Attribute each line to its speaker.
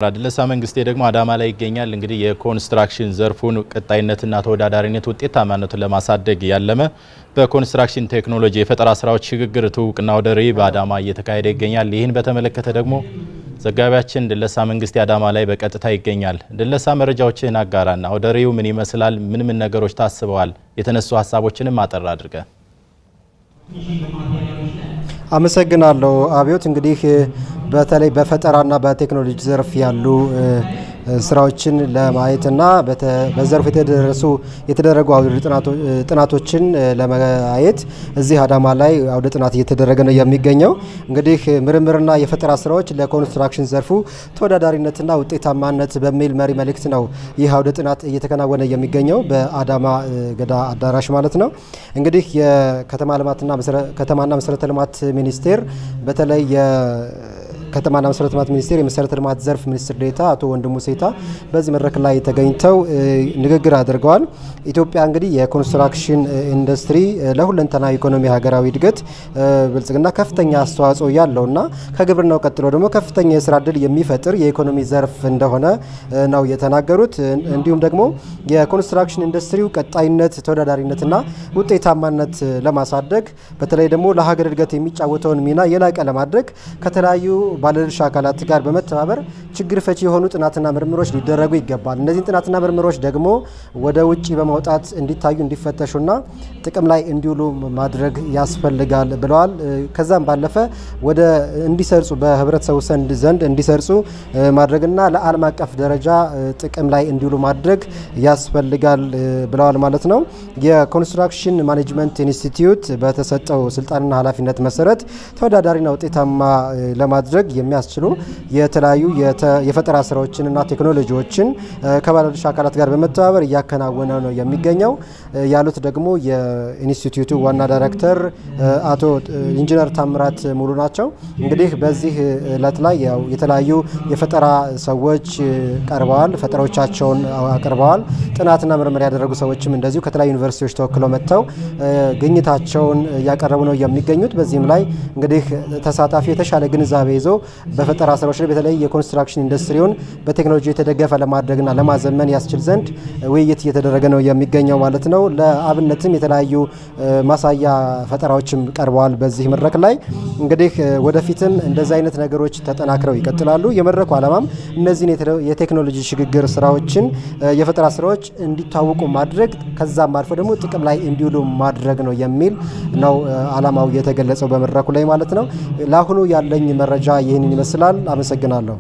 Speaker 1: አድለሳ መንግስቴ ደግሞ አዳማ ላይ ይገኛል እንግዲህ የኮንስትራክሽን ዘርፉን ቀጣይነትና ተወዳዳሪነት ውጤታማነቱን ለማሳደግ ያለመ በኮንስትራክሽን ቴክኖሎጂ የፈጠራ ስራዎች ሽግግር ትውቅና ወደሪ በአዳማ እየተካሄደ ይገኛል ይህን በተመለከተ ደግሞ ዘጋቢያችን ድለሳ መንግስቴ አዳማ ላይ በቀጥታ ይገኛል ድለሳ መረጃዎችን አጋራና ወደሪው ምን ይመስላል ምን ነገሮች ታስበዋል የተነሱ ሐሳቦችንም አጠር አድርገ
Speaker 2: አመሰግናለሁ አብዮት እንግዲህ በተለይ በፈጠራና በቴክኖሎጂ ዘርፍ ያሉ ስራዎችን ለማየትና በዘርፉ የተደረጉ አውደ ጥናቶችን ለማየት እዚህ አዳማ ላይ አውደ ጥናት እየተደረገ ነው የሚገኘው እንግዲህ ምርምርና የፈጠራ ስራዎች ለኮንስትራክሽን ዘርፉ ተወዳዳሪነትና ውጤታማነት በሚል መሪ መልእክት ነው ይህ አውደ ጥናት እየተከናወነ የሚገኘው በአዳማ ገዳ አዳራሽ ማለት ነው እንግዲህ የከተማና መሰረተ ልማት ሚኒስቴር በተለይ ከተማና መሰረተ ልማት ሚኒስቴር የመሰረተ ልማት ዘርፍ ሚኒስትር ዴኤታ አቶ ወንድሙ ሴታ በዚህ መድረክ ላይ ተገኝተው ንግግር አድርገዋል ኢትዮጵያ እንግዲህ የኮንስትራክሽን ኢንዱስትሪ ለሁለንተናዊ ኢኮኖሚ ሀገራዊ እድገት ብልጽግና ከፍተኛ አስተዋጽኦ ያለውና ከግብርናው ቀጥሎ ደግሞ ከፍተኛ የስራ ዕድል የሚፈጥር የኢኮኖሚ ዘርፍ እንደሆነ ነው የተናገሩት እንዲሁም ደግሞ የኮንስትራክሽን ኢንዱስትሪው ቀጣይነት ተወዳዳሪነትና ውጤታማነት ለማሳደግ በተለይ ደግሞ ለሀገር እድገት የሚጫወተውን ሚና የላቀ ለማድረግ ከተለያዩ ባለድርሻ አካላት ጋር በመተባበር ችግር ፈቺ የሆኑ ጥናትና ምርምሮች ሊደረጉ ይገባል እነዚህ ጥናትና ምርምሮች ደግሞ ወደ ውጪ በማውጣት እንዲታዩ እንዲፈተሹና ጥቅም ላይ እንዲውሉ ማድረግ ያስፈልጋል ብለዋል ከዛም ባለፈ ወደ እንዲሰርጹ በህብረተሰቡ ዘንድ እንዲሰርጹ ማድረግና ለዓለም አቀፍ ደረጃ ጥቅም ላይ እንዲውሉ ማድረግ ያስፈልጋል ብለዋል ማለት ነው የኮንስትራክሽን ማኔጅመንት ኢንስቲትዩት በተሰጠው ስልጣንና ኃላፊነት መሰረት ተወዳዳሪና ውጤታማ ለማድረግ የሚያስችሉ የተለያዩ የፈጠራ ስራዎችንና ቴክኖሎጂዎችን ከባለድርሻ አካላት ጋር በመተባበር እያከናወነ ነው የሚገኘው ያሉት ደግሞ የኢንስቲትዩቱ ዋና ዳይሬክተር አቶ ኢንጂነር ታምራት ሙሉ ናቸው እንግዲህ በዚህ ዕለት ላይ የተለያዩ የፈጠራ ሰዎች ቀርበዋል ፈጠራዎቻቸውን አቅርበዋል ጥናትና ምርምር ያደረጉ ሰዎችም እንደዚሁ ከተለያዩ ዩኒቨርሲቲዎች ተወክለው መጥተው ግኝታቸውን ያቀርቡ ነው የሚገኙት በዚህም ላይ እንግዲህ ተሳታፊ የተሻለ ግንዛቤ ይዞ በፈጠራ ስራዎች ላይ በተለይ የኮንስትራክሽን ኢንዱስትሪውን በቴክኖሎጂ የተደገፈ ለማድረግና ለማዘመን ያስችል ዘንድ ውይይት እየተደረገ ነው የሚገኘው ማለት ነው ለአብነትም የተለያዩ ማሳያ ፈጠራዎችም ቀርበዋል በዚህ መድረክ ላይ እንግዲህ ወደፊትም እንደዚህ አይነት ነገሮች ተጠናክረው ይቀጥላሉ የመድረኩ ዓላማም እነዚህን የቴክኖሎጂ ሽግግር ስራዎችን የፈጠራ ስራዎች እንዲታወቁ ማድረግ ከዛም አልፎ ደግሞ ጥቅም ላይ እንዲውሉ ማድረግ ነው የሚል ነው ዓላማው የተገለጸው በመድረኩ ላይ ማለት ነው ለአሁኑ ያለኝ መረጃ ይህንን ይመስላል አመሰግናለሁ